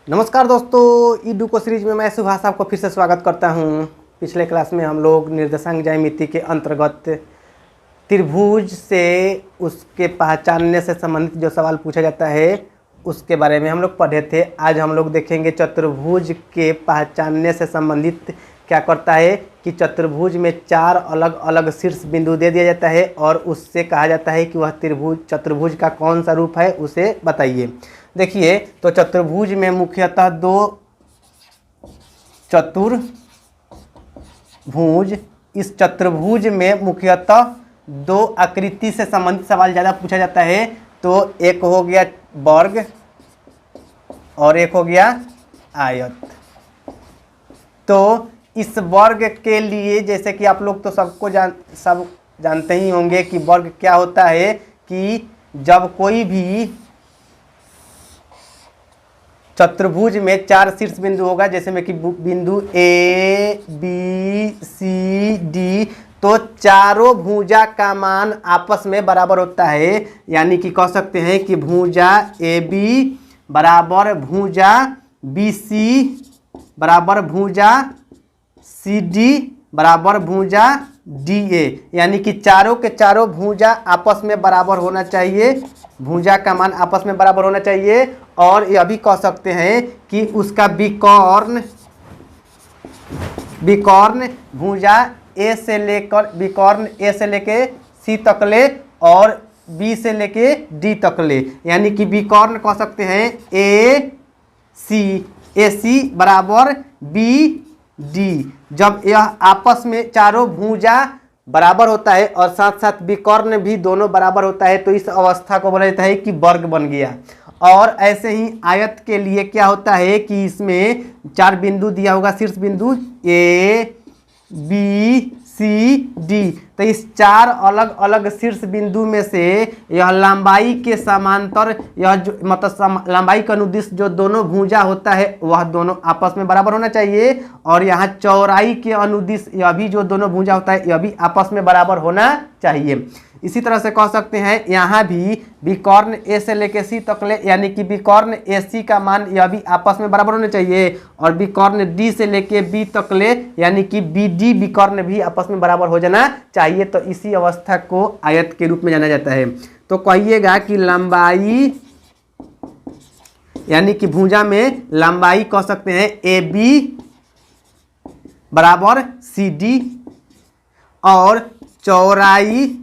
नमस्कार दोस्तों, ईडुको सीरीज में मैं सुभाष आपको फिर से स्वागत करता हूं। पिछले क्लास में हम लोग निर्देशांक ज्यामिति के अंतर्गत त्रिभुज से उसके पहचानने से संबंधित जो सवाल पूछा जाता है उसके बारे में हम लोग पढ़े थे। आज हम लोग देखेंगे चतुर्भुज के पहचानने से संबंधित क्या करता है कि चतुर्भुज में चार अलग अलग शीर्ष बिंदु दे दिया जाता है और उससे कहा जाता है कि वह चतुर्भुज का कौन सा रूप है उसे बताइए। देखिए, तो चतुर्भुज में मुख्यतः दो चतुर्भुज, इस चतुर्भुज में मुख्यतः दो आकृति से संबंधित सवाल ज़्यादा पूछा जाता है। तो एक हो गया वर्ग और एक हो गया आयत। तो इस वर्ग के लिए जैसे कि आप लोग तो सब जानते ही होंगे कि वर्ग क्या होता है कि जब कोई भी चतुर्भुज में चार शीर्ष बिंदु होगा, जैसे में कि बिंदु ए बी सी डी, तो चारों भुजा का मान आपस में बराबर होता है। यानी कि कह सकते हैं कि भुजा ए बी बराबर भुजा बी सी बराबर भुजा सी डी बराबर भुजा डी ए। यानी कि चारों के चारों भुजा आपस में बराबर होना चाहिए, भुजा का मान आपस में बराबर होना चाहिए। और यह भी कह सकते हैं कि उसका विकर्ण भुजा ए से लेके सी तक ले और बी से लेके डी तक ले। यानी कि विकर्ण कह सकते हैं ए सी बराबर बी डी। जब यह आपस में चारों भुजा बराबर होता है और साथ साथ विकर्ण भी दोनों बराबर होता है तो इस अवस्था को बोला जाता है कि वर्ग बन गया। और ऐसे ही आयत के लिए क्या होता है कि इसमें चार बिंदु दिया होगा, शीर्ष बिंदु ए बी सी डी। तो इस चार अलग अलग शीर्ष बिंदु में से यह लंबाई के समांतर, यह जो मतलब लंबाई का अनुदिश जो दोनों भुजा होता है वह दोनों आपस में बराबर होना चाहिए। और यहाँ चौड़ाई के अनुदिश यह भी जो दोनों भुजा होता है यह भी आपस में बराबर होना चाहिए। इसी तरह से कह सकते हैं यहाँ भी विकर्ण ए से लेके सी तक ले, यानी कि विकर्ण ए सी का मान यह भी आपस में बराबर होना चाहिए। और विकर्ण डी से लेके बी तक ले, यानी कि बी डी विकर्ण भी आपस में बराबर हो जाना चाहिए। तो इसी अवस्था को आयत के रूप में जाना जाता है। तो कहिएगा कि लंबाई, यानी कि भुजा में लंबाई कह सकते हैं ए बी बराबर सी डी और चौड़ाई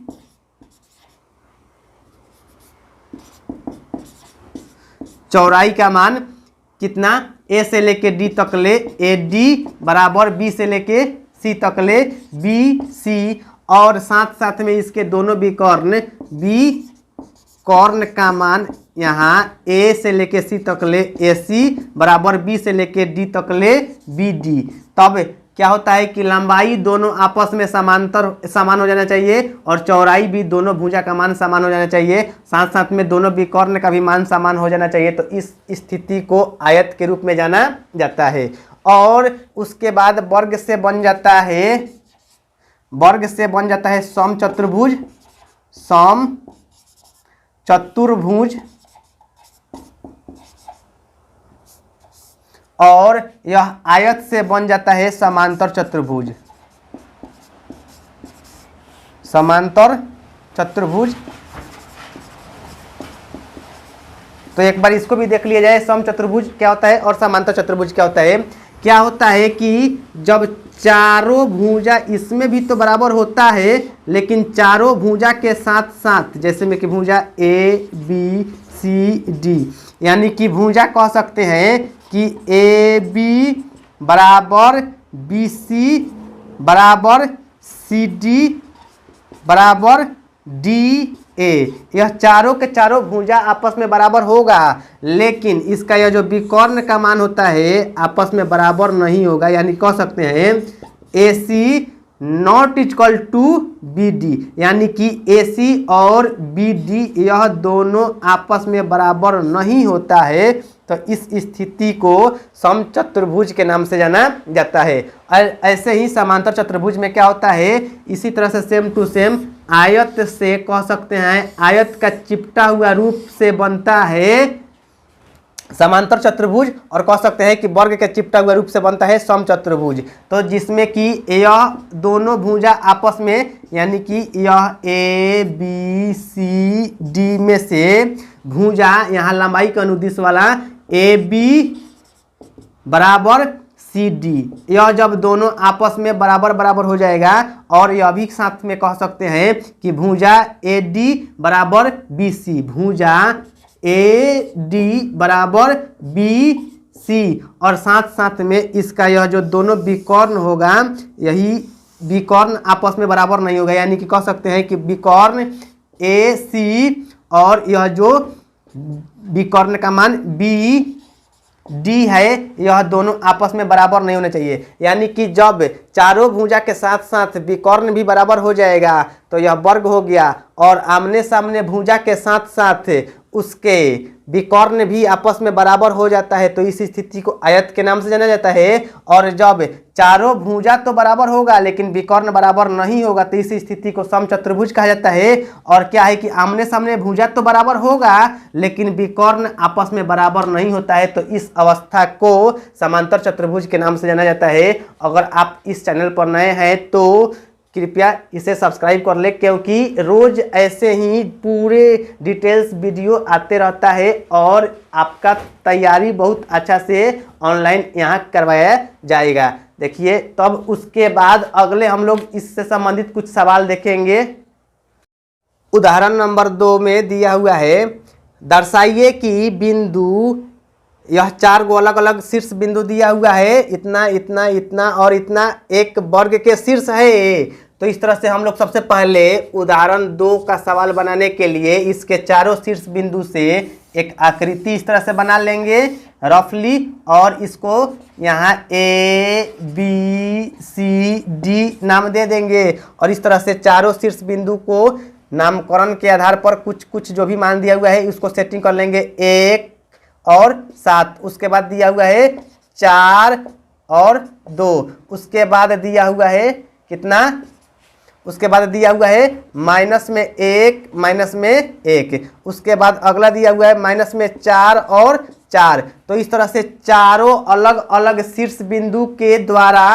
का मान कितना, ए से लेके डी तक ले ए डी बराबर बी से लेके सी तक ले बी सी। और साथ साथ में इसके दोनों विकर्ण का मान यहाँ ए से लेके सी तक ले ए सी बराबर बी से लेके डी तक ले बी डी। तब क्या होता है कि लंबाई दोनों आपस में समान हो जाना चाहिए और चौड़ाई भी दोनों भुजा का मान समान हो जाना चाहिए, साथ साथ में दोनों विकर्ण का भी मान समान हो जाना चाहिए। तो इस स्थिति को आयत के रूप में जाना जाता है। और उसके बाद वर्ग से बन जाता है समचतुर्भुज और यह आयत से बन जाता है समांतर चतुर्भुज। तो एक बार इसको भी देख लिया जाए, समचतुर्भुज क्या होता है और समांतर चतुर्भुज क्या होता है। क्या होता है कि जब चारों भुजा, इसमें भी तो बराबर होता है लेकिन चारों भुजा के साथ साथ, जैसे में कि भुजा ए बी सी डी, यानी कि भुजा कह सकते हैं कि ए बी बराबर बी सी बराबर सी डी बराबर डी ए। यह चारों के चारों भुजा आपस में बराबर होगा, लेकिन इसका यह जो विकर्ण का मान होता है आपस में बराबर नहीं होगा। यानी कह सकते हैं A C not equal to B D, यानी कि ए सी और बी डी यह दोनों आपस में बराबर नहीं होता है। तो इस स्थिति को समचतुर्भुज के नाम से जाना जाता है। ऐसे ही समांतर चतुर्भुज में क्या होता है, इसी तरह से सेम टू सेम आयत से कह सकते हैं, आयत का चिपटा हुआ रूप से बनता है समांतर चतुर्भुज, और कह सकते हैं कि वर्ग के चिपटा हुआ रूप से बनता है समचतुर्भुज। तो जिसमें कि यह दोनों भुजा आपस में, यानी कि यह ए बी सी डी में से भुजा यहाँ लंबाई के अनुदिश वाला ए बी बराबर सी डी, यह जब दोनों आपस में बराबर बराबर हो जाएगा, और यह भी साथ में कह सकते हैं कि भुजा ए डी बराबर बी सी, भुजा ए डी बराबर बी सी, और साथ साथ में इसका यह जो दोनों विकर्ण होगा, यही विकर्ण आपस में बराबर नहीं होगा, यानी कि कह सकते हैं कि विकर्ण ए सी और यह जो विकर्ण का मान बी डी है, यह दोनों आपस में बराबर नहीं होने चाहिए। यानी कि जब चारों भुजा के साथ साथ विकर्ण भी बराबर हो जाएगा तो यह वर्ग हो गया, और आमने सामने भुजा के साथ साथ उसके विकर्ण भी आपस में बराबर हो जाता है, तो इस स्थिति को आयत के नाम से जाना जाता है। और जब चारों भुजा तो बराबर होगा लेकिन विकर्ण बराबर नहीं होगा, तो इस स्थिति को समचतुर्भुज कहा जाता है। और क्या है कि आमने सामने भुजा तो बराबर होगा लेकिन विकर्ण आपस में बराबर नहीं होता है, तो इस अवस्था को समांतर चतुर्भुज के नाम से जाना जाता है। अगर आप इस चैनल पर नए हैं तो कृपया इसे सब्सक्राइब कर ले, क्योंकि रोज ऐसे ही पूरे डिटेल्स वीडियो आते रहता है और आपका तैयारी बहुत अच्छा से ऑनलाइन यहाँ करवाया जाएगा। देखिए, तब उसके बाद अगले हम लोग इससे संबंधित कुछ सवाल देखेंगे। उदाहरण नंबर 2 में दिया हुआ है, दर्शाइए कि बिंदु, यह 4 गो अलग अलग शीर्ष बिंदु दिया हुआ है, इतना इतना इतना और इतना एक वर्ग के शीर्ष है। तो इस तरह से हम लोग सबसे पहले उदाहरण 2 का सवाल बनाने के लिए इसके चारों शीर्ष बिंदु से एक आकृति इस तरह से बना लेंगे रफली, और इसको यहाँ ए बी सी डी नाम दे देंगे। और इस तरह से चारों शीर्ष बिंदु को नामकरण के आधार पर कुछ कुछ जो भी मान दिया हुआ है उसको सेटिंग कर लेंगे, 1 और 7। उसके बाद दिया हुआ है 4 और 2। उसके बाद दिया हुआ है कितना, उसके बाद दिया हुआ है माइनस में 1 माइनस में 1। उसके बाद अगला दिया हुआ है माइनस में 4 और 4। तो इस तरह से चारों अलग अलग शीर्ष बिंदु के द्वारा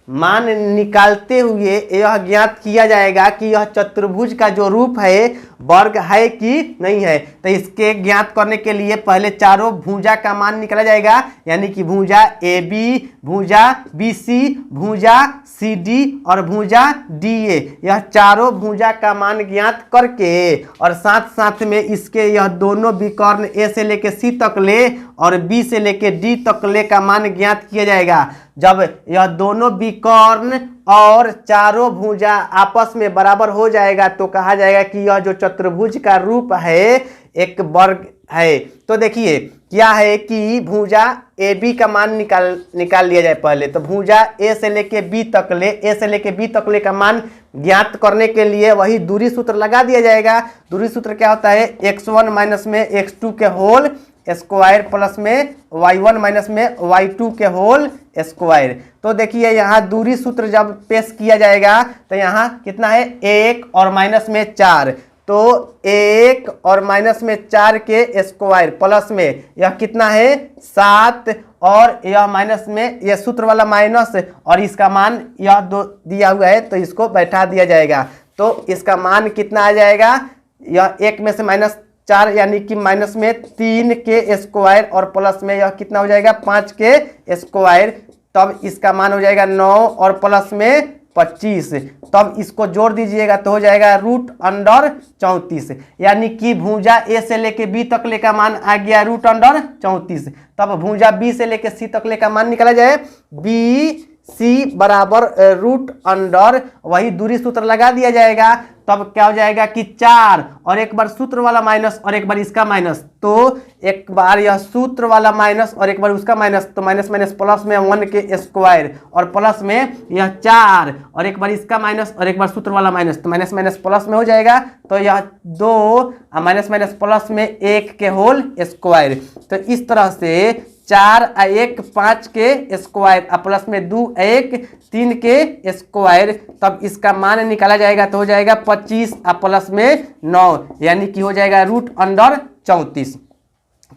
मान निकालते हुए यह ज्ञात किया जाएगा कि यह चतुर्भुज का जो रूप है वर्ग है कि नहीं है। तो इसके ज्ञात करने के लिए पहले चारों भुजा का मान निकाला जाएगा, यानी कि भुजा ए बी, भुजा बी सी, भुजा सी डी और भुजा डी ए, यह चारों भुजा का मान ज्ञात करके और साथ साथ में इसके यह दोनों विकर्ण ए से लेके सी तक ले और बी से लेके डी तक ले का मान ज्ञात किया जाएगा। जब यह दोनों विकर्ण और चारों भुजा आपस में बराबर हो जाएगा तो कहा जाएगा कि यह जो चतुर्भुज का रूप है एक वर्ग है। तो देखिए क्या है कि भुजा ए बी का मान निकाल लिया जाए पहले। तो भुजा ए से लेके बी तक ले, ए से लेके बी तक ले का मान ज्ञात करने के लिए वही दूरी सूत्र लगा दिया जाएगा। दूरी सूत्र क्या होता है, x1 माइनस में x2 के होल स्क्वायर प्लस में y1 माइनस में y2 के होल स्क्वायर। तो देखिए यहाँ दूरी सूत्र जब पेश किया जाएगा तो यहाँ कितना है 1 और माइनस में 4, तो 1 और माइनस में 4 के स्क्वायर प्लस में यह कितना है 7 और यह माइनस में यह सूत्र वाला माइनस और इसका मान यह दो दिया हुआ है तो इसको बैठा दिया जाएगा। तो इसका मान कितना आ जाएगा, यह 1 में से माइनस 4 यानी कि माइनस में 3 के स्क्वायर और प्लस में यह कितना हो जाएगा 5 के स्क्वायर, तब इसका मान हो जाएगा 9 और प्लस में 25। तब इसको जोड़ दीजिएगा तो हो जाएगा √34, यानी कि भुजा ए से लेके बी तक ले का मान आ गया √34। तब भुजा बी से लेके सी तक ले का मान निकाला जाए, बी सी बराबर √, वही दूरी सूत्र लगा दिया जाएगा। तब क्या हो जाएगा कि 4 और एक बार सूत्र वाला माइनस और एक बार इसका माइनस, तो एक बार यह सूत्र वाला माइनस और एक बार उसका माइनस, तो माइनस माइनस प्लस में 1 के स्क्वायर और प्लस में यह 4 और एक बार इसका माइनस और एक बार सूत्र वाला माइनस, तो माइनस माइनस प्लस में हो जाएगा। तो यह 2 माइनस माइनस प्लस में 1 के होल स्क्वायर। तो इस तरह से 4 और 1 5 के स्क्वायर प्लस में 2 1 3 के स्क्वायर, तब इसका मान निकाला जाएगा तो हो जाएगा 25 प्लस में 9, यानी कि हो जाएगा √34।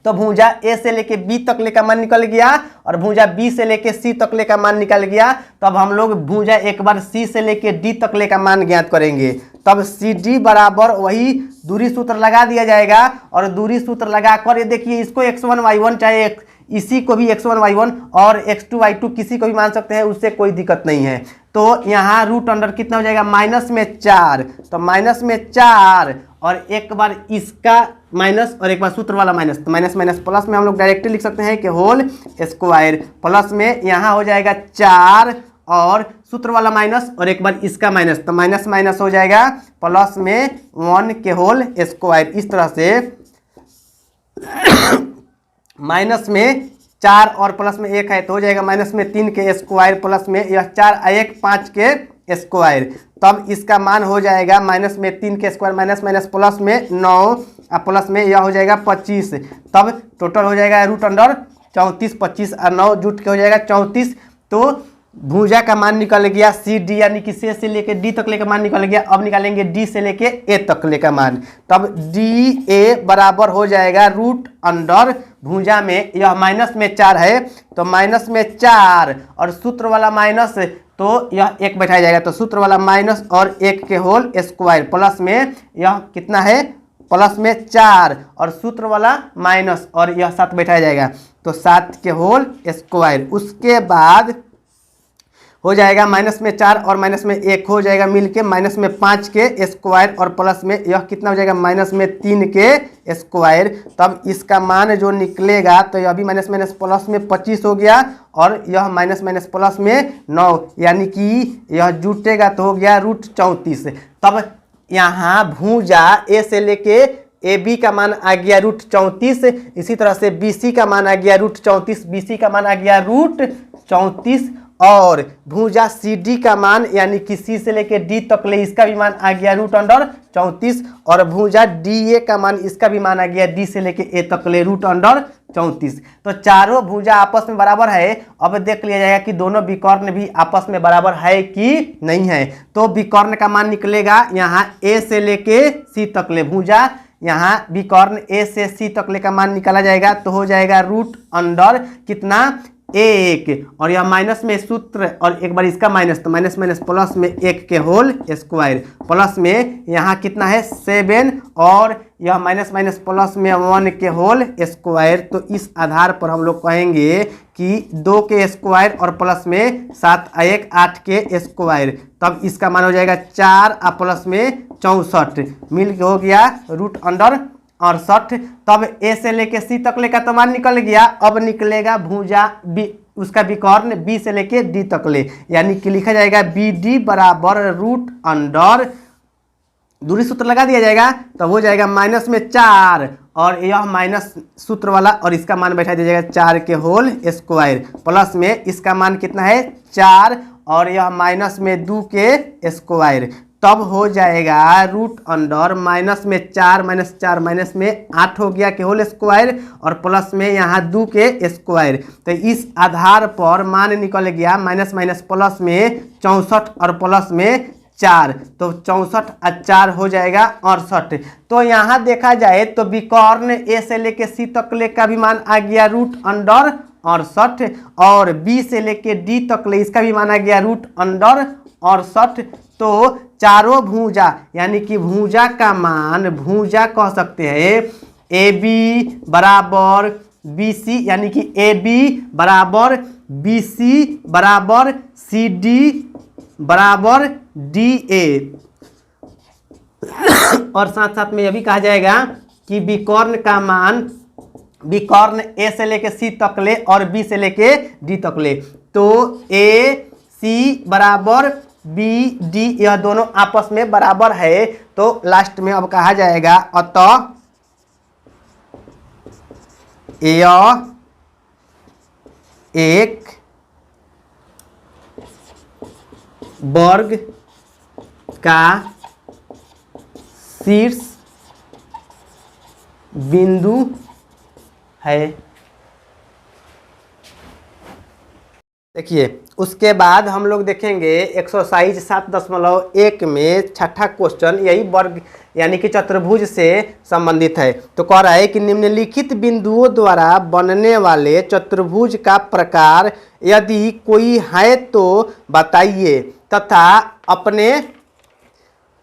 तो भुजा ए से लेके बी तकले का मान निकल गया और भुजा बी से लेके सी तकले का मान निकल गया। तब हम लोग भुजा एक बार सी से लेके डी तकले का मान ज्ञात करेंगे। तब सी डी बराबर वही दूरी सूत्र लगा दिया जाएगा और दूरी सूत्र लगाकर ये देखिए इसको x1 y1 चाहे इसी को भी x1 y1 और x2 y2 किसी को भी मान सकते हैं, उससे कोई दिक्कत नहीं है। तो यहाँ रूट अंडर कितना हो जाएगा माइनस में 4, तो माइनस में 4 और एक बार इसका माइनस और एक बार सूत्र वाला माइनस, तो माइनस माइनस प्लस में हम लोग डायरेक्टली लिख सकते हैं कि होल स्क्वायर प्लस में यहाँ हो जाएगा 4 और सूत्र वाला माइनस और एक बार इसका माइनस, तो माइनस माइनस हो जाएगा प्लस में 1 के होल स्क्वायर। इस तरह से माइनस में 4 और प्लस में 1 है तो हो जाएगा माइनस में 3 के स्क्वायर प्लस में यह 4 1 5 के स्क्वायर। तब इसका मान हो जाएगा माइनस में 3 के स्क्वायर माइनस माइनस प्लस में 9 और प्लस में यह हो जाएगा 25। तब टोटल हो जाएगा रूट अंडर 34, 25 और 9 जुट के हो जाएगा 34। तो भुजा का मान निकल गया सी डी, यानी कि से लेके डी तकले का मान निकल गया। अब निकालेंगे डी से लेके ए तकले का मान। तब डी ए बराबर हो जाएगा रूट अंडर भुजा में यह माइनस में 4 है तो माइनस में 4 और सूत्र वाला माइनस तो यह 1 बैठाया जाएगा, तो सूत्र वाला माइनस और 1 के होल स्क्वायर प्लस में यह कितना है प्लस में 4 और सूत्र वाला माइनस और यह 7 बैठाया जाएगा, तो 7 के होल स्क्वायर। उसके बाद हो जाएगा माइनस में 4 और माइनस में 1 हो जाएगा मिलके माइनस में 5 के स्क्वायर और प्लस में यह कितना हो जाएगा माइनस में 3 के स्क्वायर। तब इसका मान जो निकलेगा तो यह भी माइनस माइनस प्लस में 25 हो गया और यह माइनस माइनस प्लस में 9, यानी कि यह जुटेगा तो हो गया रूट 34। तब यहाँ भुजा ए से लेके ए बी का मान आ गया रूट 34, इसी तरह से बी सी का मान आ गया रूट 34, बी सी का मान आ गया रूट 34 और भुजा सी डी का मान यानी कि सी से लेके डी तक ले इसका भी मान आ गया रूट अंडर 34 और भुजा डी ए का मान इसका भी मान आ गया डी से लेके ए तक ले रूट अंडर 34। तो चारों भुजा आपस में बराबर है। अब देख लिया जाएगा कि दोनों विकर्ण भी आपस में बराबर है कि नहीं है। तो विकर्ण का मान निकलेगा यहाँ ए से लेके सी तक ले भुजा, यहाँ विकर्ण ए से सी तक ले का मान निकाला जाएगा तो हो जाएगा रूट अंडर कितना 1 और यह माइनस में सूत्र और एक बार इसका माइनस, तो माइनस माइनस प्लस में 1 के होल स्क्वायर प्लस में यहाँ कितना है 7 और यह माइनस माइनस प्लस में 1 के होल स्क्वायर। तो इस आधार पर हम लोग कहेंगे कि 2 के स्क्वायर और प्लस में 7 1 8 के स्क्वायर। तब इसका मान हो जाएगा 4 और प्लस में 64 मिल के हो गया रूट अंडर 68। तब ए से लेके सी तक ले का तो मान निकल गया। अब निकलेगा भुजा बी उसका विकर्ण बी से लेके डी तक ले, यानी कि लिखा जाएगा बी डी बराबर रूट अंडर दूरी सूत्र लगा दिया जाएगा तब हो जाएगा माइनस में 4 और यह माइनस सूत्र वाला और इसका मान बैठा दिया जाएगा 4 के होल स्क्वायर प्लस में इसका मान कितना है 4 और यह माइनस में 2 के स्क्वायर। तब हो जाएगा रूट अंडर माइनस में 4 माइनस में 8 हो गया के होल स्क्वायर और प्लस में यहाँ 2 के स्क्वायर। तो इस आधार पर मान निकल गया माइनस माइनस प्लस में 64 और प्लस में 4, तो 64 और 4 हो जाएगा 68। तो यहाँ देखा जाए तो विकर्ण ए से लेके सी तक ले का भी मान आ गया रूट अंडर 68 और बी से लेके डी तक ले इसका भी मान आ गया रूट अंडर 68। तो चारों भुजा यानी कि भुजा का मान भुजा कह सकते हैं ए बी बराबर बी सी, यानी कि ए बी बराबर बी सी बराबर सी डी बराबर डी ए और साथ साथ में यह भी कहा जाएगा कि विकर्ण का मान विकर्ण ए से लेके सी तक ले और बी से लेके डी तक ले, तो ए सी बराबर बी डी यह दोनों आपस में बराबर है। तो लास्ट में अब कहा जाएगा अतः यह एक वर्ग का शीर्ष बिंदु है। देखिए उसके बाद हम लोग देखेंगे एक्सरसाइज 7.1 में छठा क्वेश्चन, यही वर्ग यानी कि चतुर्भुज से संबंधित है। तो कह रहा है कि निम्नलिखित बिंदुओं द्वारा बनने वाले चतुर्भुज का प्रकार यदि कोई है तो बताइए तथा अपने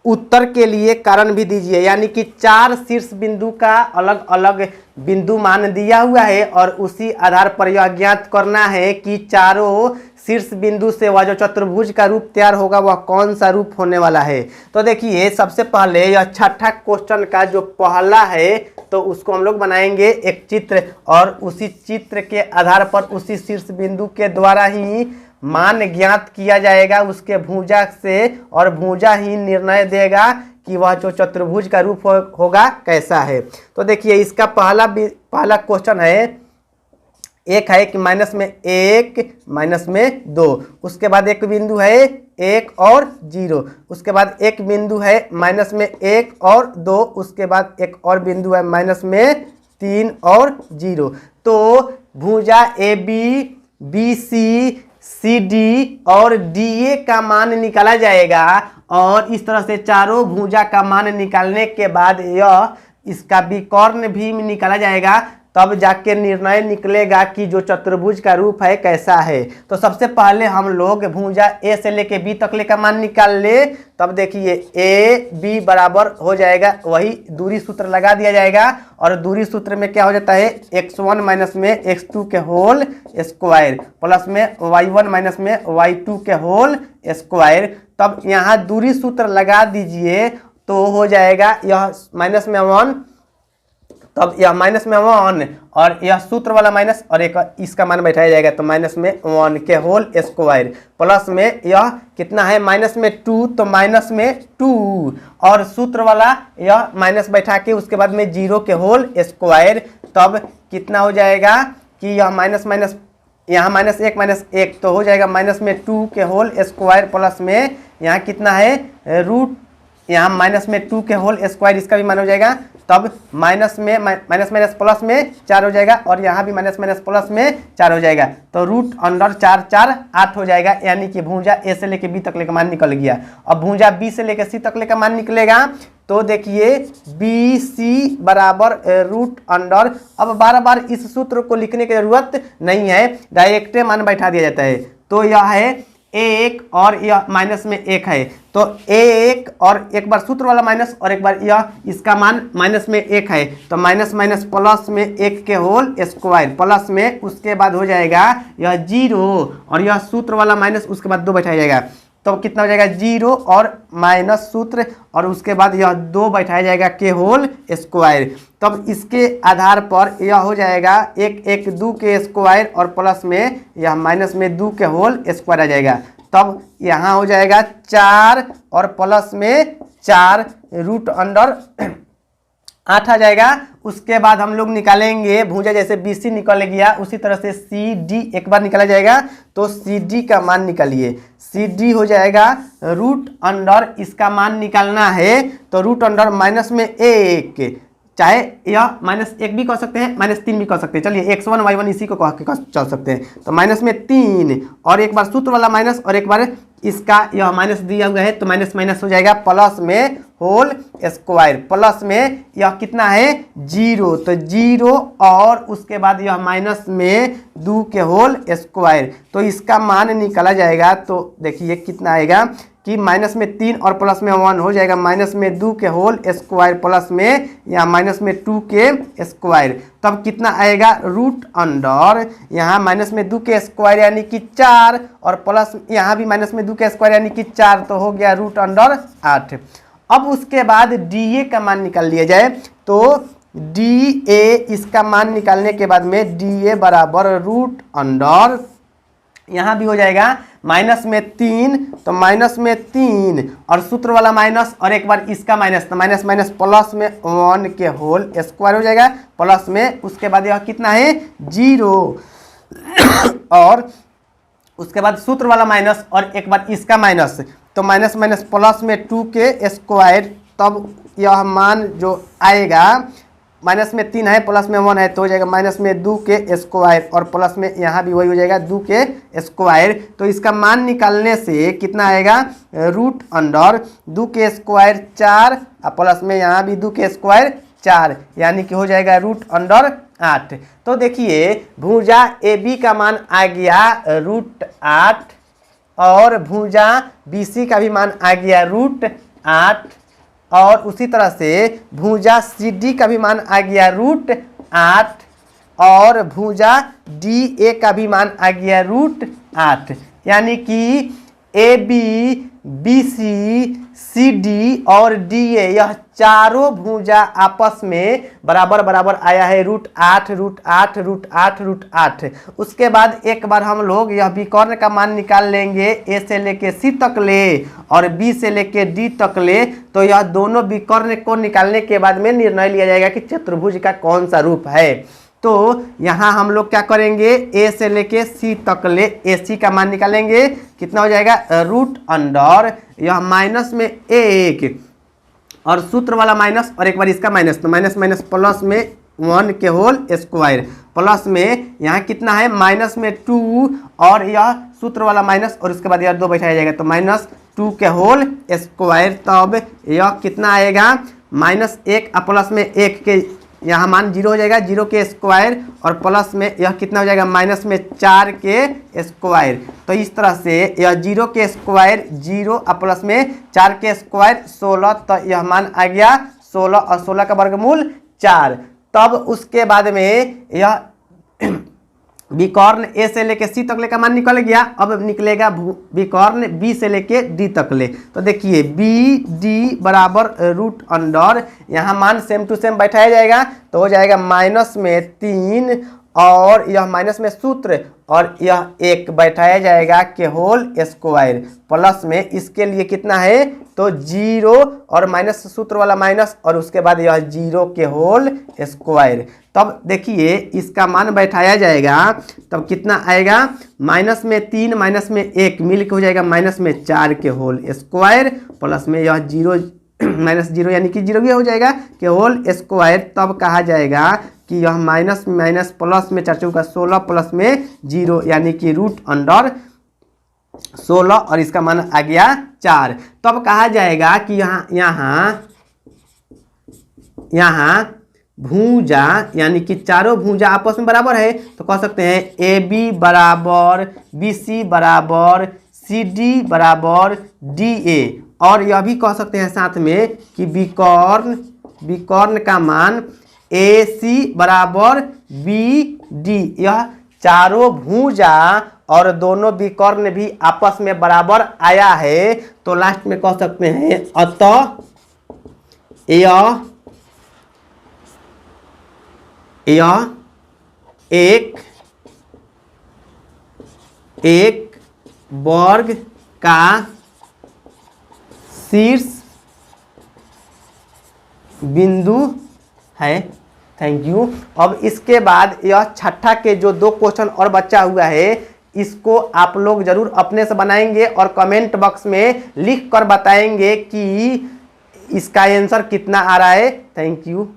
उत्तर के लिए कारण भी दीजिए। यानी कि 4 शीर्ष बिंदु का अलग अलग बिंदु मान दिया हुआ है और उसी आधार पर यह ज्ञात करना है कि चारों शीर्ष बिंदु से वह जो चतुर्भुज का रूप तैयार होगा वह कौन सा रूप होने वाला है। तो देखिए सबसे पहले यह छठा क्वेश्चन का जो पहला है तो उसको हम लोग बनाएंगे एक चित्र, और उसी चित्र के आधार पर उसी शीर्ष बिंदु के द्वारा ही मान ज्ञात किया जाएगा उसके भुजा से, और भुजा ही निर्णय देगा कि वह जो चतुर्भुज का रूप होगा कैसा है। तो देखिए इसका पहला क्वेश्चन है, एक है कि माइनस में 1 माइनस में 2, उसके बाद एक बिंदु है 1 और 0, उसके बाद एक बिंदु है माइनस में 1 और 2, उसके बाद एक और बिंदु है माइनस में 3 और 0। तो भुजा AB BC CD और DA का मान निकाला जाएगा, और इस तरह से चारों भुजा का मान निकालने के बाद यह इसका विकर्ण भी निकाला जाएगा, तब जाके निर्णय निकलेगा कि जो चतुर्भुज का रूप है कैसा है। तो सबसे पहले हम लोग भुजा A से लेके B तक ले का मान निकाल ले। तब देखिए AB बराबर हो जाएगा, वही दूरी सूत्र लगा दिया जाएगा, और दूरी सूत्र में क्या हो जाता है x1 माइनस में x2 के होल स्क्वायर प्लस में y1 माइनस में y2 के होल स्क्वायर। तब यहाँ दूरी सूत्र लगा दीजिए तो हो जाएगा यह माइनस में 1, तब यह माइनस में 1 और यह सूत्र वाला माइनस और एक इसका मान बैठाया जाएगा, तो माइनस में 1 के होल स्क्वायर प्लस में यह कितना है माइनस में 2, तो माइनस में 2 और सूत्र वाला यह माइनस बैठा के उसके बाद में 0 के होल स्क्वायर। तब कितना हो जाएगा कि यह माइनस माइनस यहाँ माइनस 1 तो हो जाएगा माइनस में 2 के होल स्क्वायर प्लस में यहाँ कितना है रूट, यहाँ माइनस में 2 के होल स्क्वायर, इसका भी मान हो जाएगा। तब माइनस में माइनस माइनस प्लस में 4 हो जाएगा, और यहाँ भी माइनस माइनस प्लस में 4 हो जाएगा, तो रूट अंडर 4 4 8 हो जाएगा। यानी कि भुजा A से लेके B तक ले का मान निकल गया। अब भुजा B से लेके C तक ले का मान निकलेगा, तो देखिए BC बराबर रूट अंडर, अब बार बार इस सूत्र को लिखने की जरूरत नहीं है, डायरेक्ट मान बैठा दिया जाता है। तो यह है 1 और यह माइनस में 1 है, तो 1 और एक बार सूत्र वाला माइनस और एक बार यह इसका मान माइनस में 1 है, तो माइनस माइनस प्लस में 1 के होल स्क्वायर प्लस में उसके बाद हो जाएगा यह 0 और यह सूत्र वाला माइनस उसके बाद 2 बैठाया जाएगा, तो कितना हो जाएगा 0 और माइनस सूत्र और उसके बाद यह 2 बैठाया जाएगा के होल स्क्वायर। तब इसके आधार पर यह हो जाएगा 1 1 2 के स्क्वायर और प्लस में यह माइनस में 2 के होल स्क्वायर आ जाएगा। तब यहाँ हो जाएगा 4 और प्लस में 4 रूट अंडर 8 आ जाएगा। उसके बाद हम लोग निकालेंगे भुजा, जैसे BC निकल गया उसी तरह से CD एक बार निकाला जाएगा, तो CD का मान निकालिए। CD हो जाएगा रूट अंडर, इसका मान निकालना है तो रूट अंडर माइनस में 1, चाहे यह माइनस 1 भी कह सकते हैं माइनस 3 भी कह सकते हैं, चलिए x1 y1 इसी को कह के चल सकते हैं, तो माइनस में 3 और एक बार सूत्र वाला माइनस और एक बार इसका यह माइनस दिया हुआ है, तो माइनस माइनस हो जाएगा प्लस में होल स्क्वायर प्लस में यह कितना है 0, तो 0 और उसके बाद यह माइनस में 2 के होल स्क्वायर, तो इसका मान निकाला जाएगा। तो देखिए कितना आएगा कि माइनस में 3 और प्लस में 1 हो जाएगा माइनस में 2 के होल स्क्वायर प्लस में यहाँ माइनस में 2 के स्क्वायर। तब कितना आएगा रूट अंडर यहाँ माइनस में 2 के स्क्वायर यानी कि 4 और प्लस यहाँ भी माइनस में 2 के स्क्वायर यानी कि 4, तो हो गया रूट अंडर 8। अब उसके बाद DA का मान निकाल लिया जाए, तो DA इसका मान निकालने के बाद में DA बराबर रूट अंडर यहाँ भी हो जाएगा माइनस में 3, तो माइनस में 3 और सूत्र वाला माइनस और एक बार इसका माइनस, तो माइनस माइनस प्लस में 1 के होल स्क्वायर हो जाएगा प्लस में उसके बाद यह कितना है 0 और उसके बाद सूत्र वाला माइनस और एक बार इसका माइनस, तो माइनस माइनस प्लस में 2 के स्क्वायर। तब यह मान जो आएगा माइनस में 3 है, प्लस में 1 है, तो हो जाएगा माइनस में 2 के स्क्वायर, और प्लस में यहाँ भी वही हो जाएगा 2 के स्क्वायर। तो इसका मान निकालने से कितना आएगा, रूट अंडर 2 के स्क्वायर 4 और प्लस में यहाँ भी 2 के स्क्वायर 4, यानी कि हो जाएगा रूट अंडर 8। तो देखिए भुजा ए बी का मान आ गया रूट 8 और भुजा बी सी का भी मान आ गया रूट 8, और उसी तरह से भुजा सी डी का भी मान आ गया रूट 8 और भुजा डी ए का भी मान आ गया रूट 8, यानी कि A B B C C D और डी ए यह चारों भुजा आपस में बराबर बराबर आया है रूट 8 रूट 8 रूट 8 रूट 8। उसके बाद एक बार हम लोग यह विकर्ण का मान निकाल लेंगे, ए से लेके सी तक ले और बी से लेके डी तक ले, तो यह दोनों विकर्ण को निकालने के बाद में निर्णय लिया जाएगा कि चतुर्भुज का कौन सा रूप है। तो यहाँ हम लोग क्या करेंगे, ए से लेके सी तक ले ए सी का मान निकालेंगे, कितना हो जाएगा रूट अंडर यह माइनस में 1 और सूत्र वाला माइनस और एक बार इसका माइनस, तो माइनस माइनस प्लस में 1 के होल स्क्वायर, प्लस में यहाँ कितना है माइनस में 2 और यह सूत्र वाला माइनस और उसके बाद यह 2 बैठाया जाएगा, तो माइनस 2 के होल स्क्वायर। तब यह कितना आएगा माइनस 1 और प्लस में 1 के यहाँ मान 0 हो जाएगा, 0 के स्क्वायर और प्लस में यह कितना हो जाएगा माइनस में 4 के स्क्वायर। तो इस तरह से यह 0 के स्क्वायर 0 और प्लस में 4 के स्क्वायर 16, तो यह मान आ गया 16 और 16 का वर्गमूल 4। तब उसके बाद में यह विकर्ण ए से लेके सी तक ले का मान निकल गया। अब निकलेगा विकर्ण बी से लेके डी तक ले, तो देखिए बी डी बराबर रूट अंडर, यहाँ मान सेम टू सेम बैठाया जाएगा, तो हो जाएगा माइनस में 3 और यह माइनस में सूत्र और यह 1 बैठाया जाएगा के होल स्क्वायर, प्लस में इसके लिए कितना है तो 0 और माइनस सूत्र वाला माइनस और उसके बाद यह 0 के होल स्क्वायर। तब देखिए इसका मान बैठाया जाएगा, तब कितना आएगा माइनस में 3 माइनस में 1 मिल के हो जाएगा माइनस में 4 के होल स्क्वायर, प्लस में यह 0 माइनस 0 यानी कि 0 भी हो जाएगा के होल स्क्वायर। तब कहा जाएगा कि यह माइनस माइनस प्लस में 4 चौका 16 प्लस में 0 यानी कि रूट अंडर 16 और इसका मान आ गया 4। तब कहा जाएगा कि यहाँ भुजा यानी कि चारों भुजा आपस में बराबर है, तो कह सकते हैं ए बी बराबर बी सी बराबर सी डी बराबर डी ए, और यह भी कह सकते हैं साथ में कि विकर्ण का मान ए सी बराबर बी डी, यह चारों भुजा और दोनों विकर्ण भी आपस में बराबर आया है, तो लास्ट में कह सकते हैं अतः यह एक वर्ग का शीर्ष बिंदु है। Thank you. अब इसके बाद यह छठा के जो 2 क्वेश्चन और बचा हुआ है, इसको आप लोग जरूर अपने से बनाएंगे और कमेंट बॉक्स में लिख कर बताएंगे कि इसका आंसर कितना आ रहा है। Thank you.